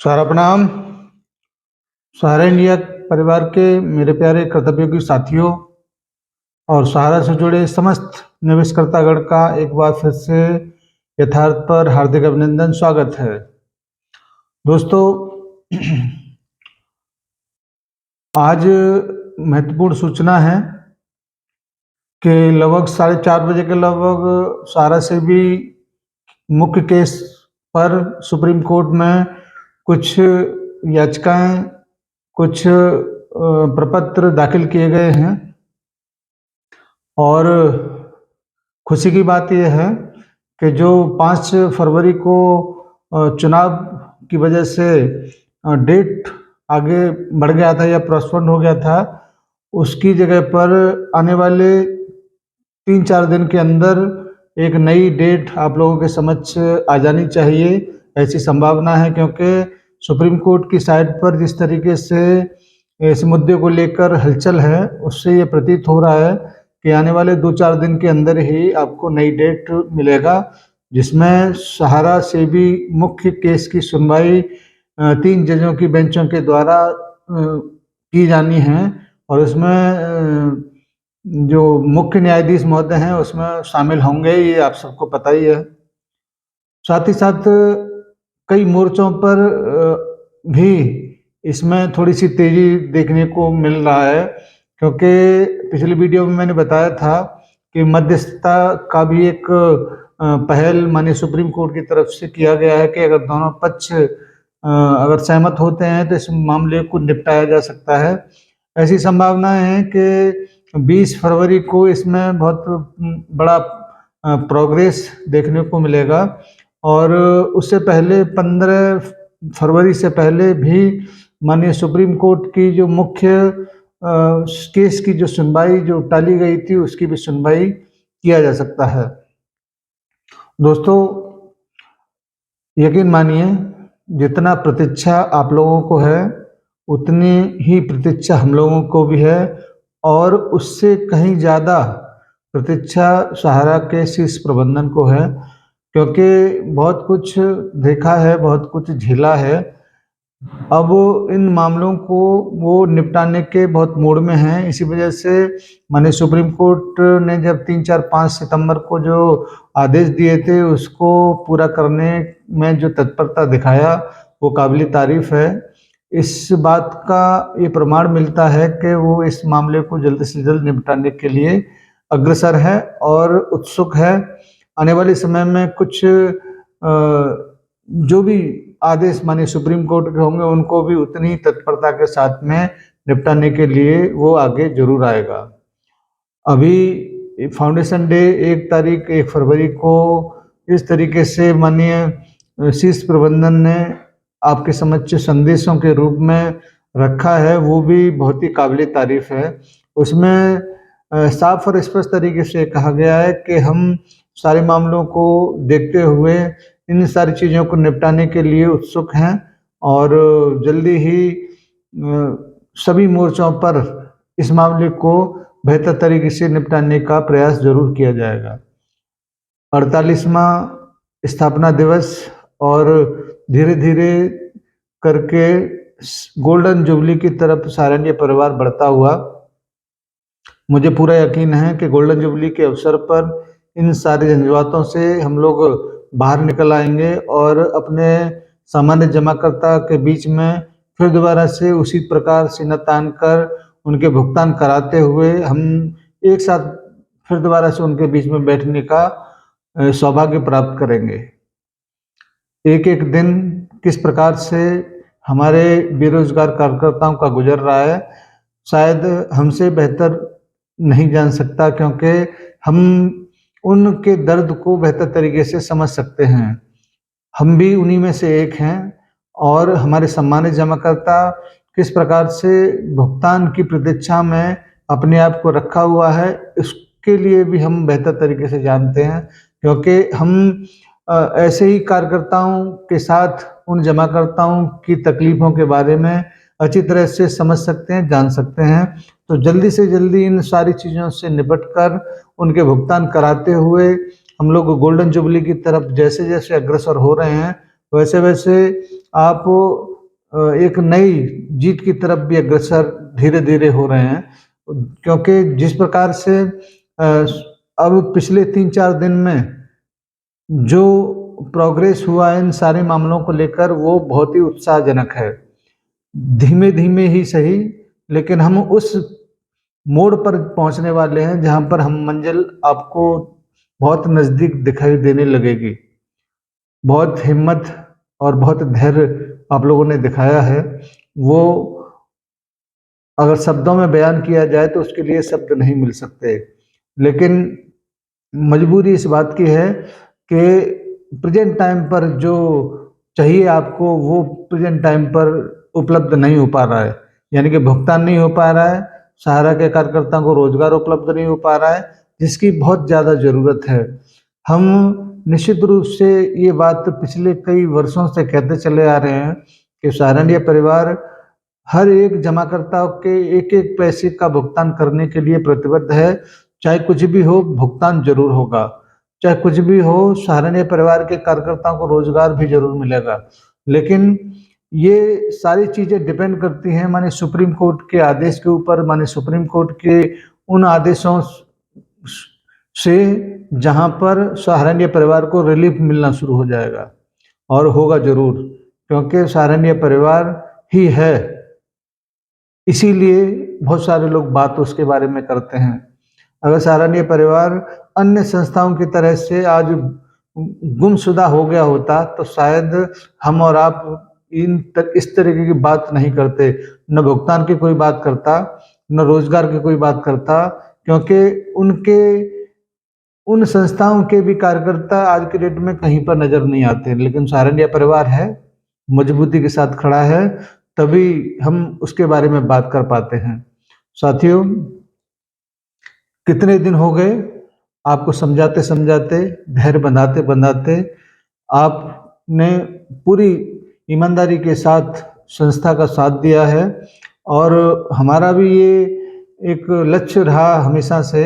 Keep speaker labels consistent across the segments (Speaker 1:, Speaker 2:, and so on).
Speaker 1: सारा प्रणाम। सहारा इंडिया परिवार के मेरे प्यारे कर्तव्योगी साथियों और सहारा से जुड़े समस्त निवेशकर्तागण का एक बार फिर से यथार्थ पर हार्दिक अभिनंदन स्वागत है। दोस्तों, आज महत्वपूर्ण सूचना है कि लगभग 4:30 बजे के लगभग सहारा से भी मुख्य केस पर सुप्रीम कोर्ट में कुछ याचिकाएं, कुछ प्रपत्र दाखिल किए गए हैं और खुशी की बात यह है कि जो 5 फरवरी को चुनाव की वजह से डेट आगे बढ़ गया था या पोस्टपोन हो गया था, उसकी जगह पर आने वाले 3-4 दिन के अंदर एक नई डेट आप लोगों के समक्ष आ जानी चाहिए, ऐसी संभावना है। क्योंकि सुप्रीम कोर्ट की साइड पर जिस तरीके से इस मुद्दे को लेकर हलचल है, उससे ये प्रतीत हो रहा है कि आने वाले 2-4 दिन के अंदर ही आपको नई डेट मिलेगा, जिसमें सहारा से भी मुख्य केस की सुनवाई 3 जजों की बेंचों के द्वारा की जानी है और उसमें जो मुख्य न्यायाधीश महोदय हैं उसमें शामिल होंगे, ये आप सबको पता ही है। साथ ही साथ कई मोर्चों पर भी इसमें थोड़ी सी तेजी देखने को मिल रहा है, क्योंकि पिछली वीडियो में मैंने बताया था कि मध्यस्थता का भी एक पहल माननीय सुप्रीम कोर्ट की तरफ से किया गया है कि अगर दोनों पक्ष अगर सहमत होते हैं तो इस मामले को निपटाया जा सकता है। ऐसी संभावना है कि 20 फरवरी को इसमें बहुत बड़ा प्रोग्रेस देखने को मिलेगा और उससे पहले 15 फरवरी से पहले भी माननीय सुप्रीम कोर्ट की जो मुख्य केस की जो सुनवाई जो टाली गई थी, उसकी भी सुनवाई किया जा सकता है। दोस्तों, यकीन मानिए, जितना प्रतीक्षा आप लोगों को है उतनी ही प्रतीक्षा हम लोगों को भी है और उससे कहीं ज़्यादा प्रतीक्षा सहारा के शीर्ष प्रबंधन को है, क्योंकि बहुत कुछ देखा है, बहुत कुछ झेला है। अब इन मामलों को वो निपटाने के बहुत मूड में हैं। इसी वजह से माननीय सुप्रीम कोर्ट ने जब 3-4-5 सितंबर को जो आदेश दिए थे, उसको पूरा करने में जो तत्परता दिखाया, वो काबिल तारीफ है। इस बात का ये प्रमाण मिलता है कि वो इस मामले को जल्द से जल्द निपटाने के लिए अग्रसर है और उत्सुक है। आने वाले समय में कुछ जो भी आदेश माननीय सुप्रीम कोर्ट के होंगे, उनको भी उतनी तत्परता के साथ में निपटाने के लिए वो आगे जरूर आएगा। अभी फाउंडेशन डे 1 फरवरी को इस तरीके से माननीय शीर्ष प्रबंधन ने आपके समक्ष संदेशों के रूप में रखा है, वो भी बहुत ही काबिल तारीफ है। उसमें साफ और स्पष्ट तरीके से कहा गया है कि हम सारे मामलों को देखते हुए इन सारी चीज़ों को निपटाने के लिए उत्सुक हैं और जल्दी ही सभी मोर्चों पर इस मामले को बेहतर तरीके से निपटाने का प्रयास जरूर किया जाएगा। 48वां स्थापना दिवस और धीरे धीरे करके गोल्डन जुबली की तरफ सहारा इंडिया परिवार बढ़ता हुआ, मुझे पूरा यकीन है कि गोल्डन जुबली के अवसर पर इन सारे झंझावातों से हम लोग बाहर निकल आएंगे और अपने सामान्य जमाकर्ता के बीच में फिर दोबारा से उसी प्रकार सीना तान कर उनके भुगतान कराते हुए हम एक साथ फिर दोबारा से उनके बीच में बैठने का सौभाग्य प्राप्त करेंगे। एक एक दिन किस प्रकार से हमारे बेरोजगार कार्यकर्ताओं का गुजर रहा है, शायद हमसे बेहतर नहीं जान सकता, क्योंकि हम उनके दर्द को बेहतर तरीके से समझ सकते हैं। हम भी उन्हीं में से एक हैं और हमारे सम्मानित जमाकर्ता किस प्रकार से भुगतान की प्रतीक्षा में अपने आप को रखा हुआ है, इसके लिए भी हम बेहतर तरीके से जानते हैं, क्योंकि हम ऐसे ही कार्यकर्ताओं के साथ उन जमाकर्ताओं की तकलीफ़ों के बारे में अच्छी तरह से समझ सकते हैं, जान सकते हैं। तो जल्दी से जल्दी इन सारी चीज़ों से निपट कर उनके भुगतान कराते हुए हम लोग गोल्डन जुबली की तरफ जैसे जैसे अग्रसर हो रहे हैं, वैसे वैसे आप एक नई जीत की तरफ भी अग्रसर धीरे धीरे हो रहे हैं, क्योंकि जिस प्रकार से अब पिछले 3-4 दिन में जो प्रोग्रेस हुआ है इन सारे मामलों को लेकर, वो बहुत ही उत्साहजनक है। धीमे धीमे ही सही, लेकिन हम उस मोड़ पर पहुंचने वाले हैं जहां पर हम मंजिल आपको बहुत नज़दीक दिखाई देने लगेगी। बहुत हिम्मत और बहुत धैर्य आप लोगों ने दिखाया है, वो अगर शब्दों में बयान किया जाए तो उसके लिए शब्द नहीं मिल सकते। लेकिन मजबूरी इस बात की है कि प्रेजेंट टाइम पर जो चाहिए आपको, वो प्रेजेंट टाइम पर उपलब्ध नहीं हो पा रहा है। यानी कि भुगतान नहीं हो पा रहा है, सहारा के कार्यकर्ताओं को रोजगार उपलब्ध नहीं हो पा रहा है, जिसकी बहुत ज़्यादा ज़रूरत है। हम निश्चित रूप से ये बात पिछले कई वर्षों से कहते चले आ रहे हैं कि सहारनीय परिवार हर एक जमाकर्ता के एक एक पैसे का भुगतान करने के लिए प्रतिबद्ध है। चाहे कुछ भी हो, भुगतान जरूर होगा। चाहे कुछ भी हो, सहारनीय परिवार के कार्यकर्ताओं को रोजगार भी जरूर मिलेगा। लेकिन ये सारी चीजें डिपेंड करती हैं माने सुप्रीम कोर्ट के आदेश के ऊपर, माने सुप्रीम कोर्ट के उन आदेशों से जहां पर सहारनीय परिवार को रिलीफ मिलना शुरू हो जाएगा, और होगा जरूर, क्योंकि सहारनीय परिवार ही है। इसीलिए बहुत सारे लोग बात उसके बारे में करते हैं। अगर सहारनीय परिवार अन्य संस्थाओं की तरह से आज गुमशुदा हो गया होता तो शायद हम और आप इस तरीके की बात नहीं करते, न भुगतान की कोई बात करता, न रोजगार की कोई बात करता, क्योंकि उनके उन संस्थाओं के भी कार्यकर्ता आज के डेट में कहीं पर नजर नहीं आते। लेकिन सहारनीय परिवार है, मजबूती के साथ खड़ा है, तभी हम उसके बारे में बात कर पाते हैं। साथियों, कितने दिन हो गए आपको समझाते समझाते, धैर्य बंधाते बंधाते, आपने पूरी ईमानदारी के साथ संस्था का साथ दिया है, और हमारा भी ये एक लक्ष्य रहा हमेशा से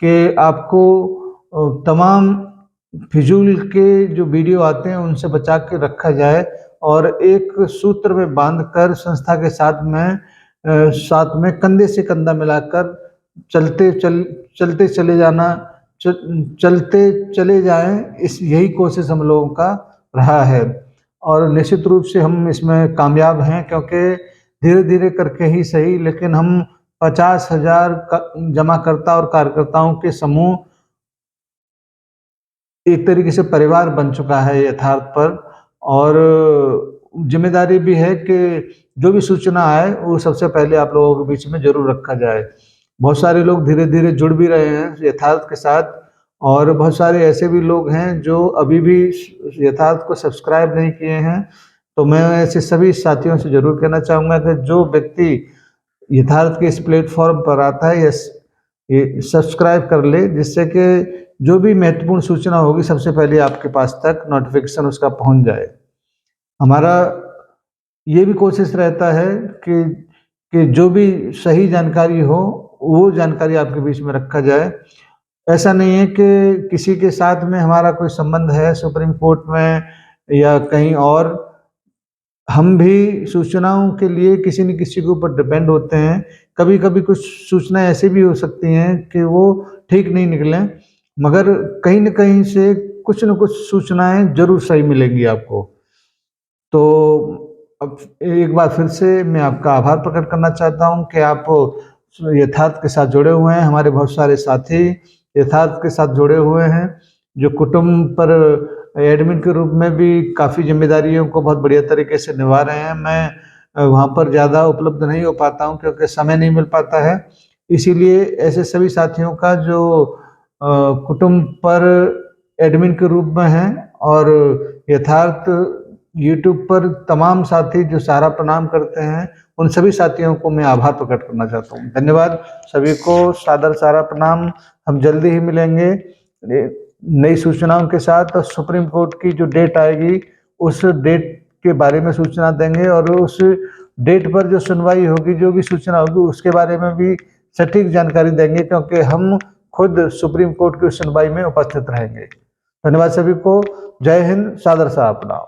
Speaker 1: कि आपको तमाम फिजूल के जो वीडियो आते हैं उनसे बचा के रखा जाए, और एक सूत्र में बांधकर संस्था के साथ में कंधे से कंधा मिलाकर चलते चले जाना, चलते चले जाएं, इस यही कोशिश हम लोगों का रहा है। और निश्चित रूप से हम इसमें कामयाब हैं, क्योंकि धीरे धीरे करके ही सही, लेकिन हम 50,000 जमाकर्ता और कार्यकर्ताओं के समूह एक तरीके से परिवार बन चुका है यथार्थ पर। और जिम्मेदारी भी है कि जो भी सूचना आए वो सबसे पहले आप लोगों के बीच में जरूर रखा जाए। बहुत सारे लोग धीरे धीरे जुड़ भी रहे हैं यथार्थ के साथ, और बहुत सारे ऐसे भी लोग हैं जो अभी भी यथार्थ को सब्सक्राइब नहीं किए हैं। तो मैं ऐसे सभी साथियों से जरूर कहना चाहूँगा कि जो व्यक्ति यथार्थ के इस प्लेटफॉर्म पर आता है, ये सब्सक्राइब कर ले, जिससे कि जो भी महत्वपूर्ण सूचना होगी सबसे पहले आपके पास तक नोटिफिकेशन उसका पहुंच जाए। हमारा ये भी कोशिश रहता है कि जो भी सही जानकारी हो वो जानकारी आपके बीच में रखा जाए। ऐसा नहीं है कि किसी के साथ में हमारा कोई संबंध है सुप्रीम कोर्ट में या कहीं और, हम भी सूचनाओं के लिए किसी न किसी के ऊपर डिपेंड होते हैं। कभी कभी कुछ सूचनाएं ऐसी भी हो सकती हैं कि वो ठीक नहीं निकलें, मगर कहीं न कहीं से कुछ न कुछ सूचनाएं जरूर सही मिलेंगी आपको। तो अब एक बार फिर से मैं आपका आभार प्रकट करना चाहता हूं कि आप यथार्थ के साथ जुड़े हुए हैं। हमारे बहुत सारे साथी यथार्थ के साथ जुड़े हुए हैं, जो कुटुंब पर एडमिन के रूप में भी काफ़ी जिम्मेदारियों को बहुत बढ़िया तरीके से निभा रहे हैं। मैं वहाँ पर ज़्यादा उपलब्ध नहीं हो पाता हूँ क्योंकि समय नहीं मिल पाता है। इसीलिए ऐसे सभी साथियों का जो कुटुंब पर एडमिन के रूप में हैं, और यथार्थ यूट्यूब पर तमाम साथी जो सारा प्रणाम करते हैं, उन सभी साथियों को मैं आभार प्रकट करना चाहता हूँ। धन्यवाद सभी को, सादर सारा प्रणाम। हम जल्दी ही मिलेंगे नई सूचनाओं के साथ, और सुप्रीम कोर्ट की जो डेट आएगी उस डेट के बारे में सूचना देंगे, और उस डेट पर जो सुनवाई होगी, जो भी सूचना होगी उसके बारे में भी सटीक जानकारी देंगे, क्योंकि हम खुद सुप्रीम कोर्ट की सुनवाई में उपस्थित रहेंगे। धन्यवाद सभी को। जय हिंद, सादर सा प्रणाम।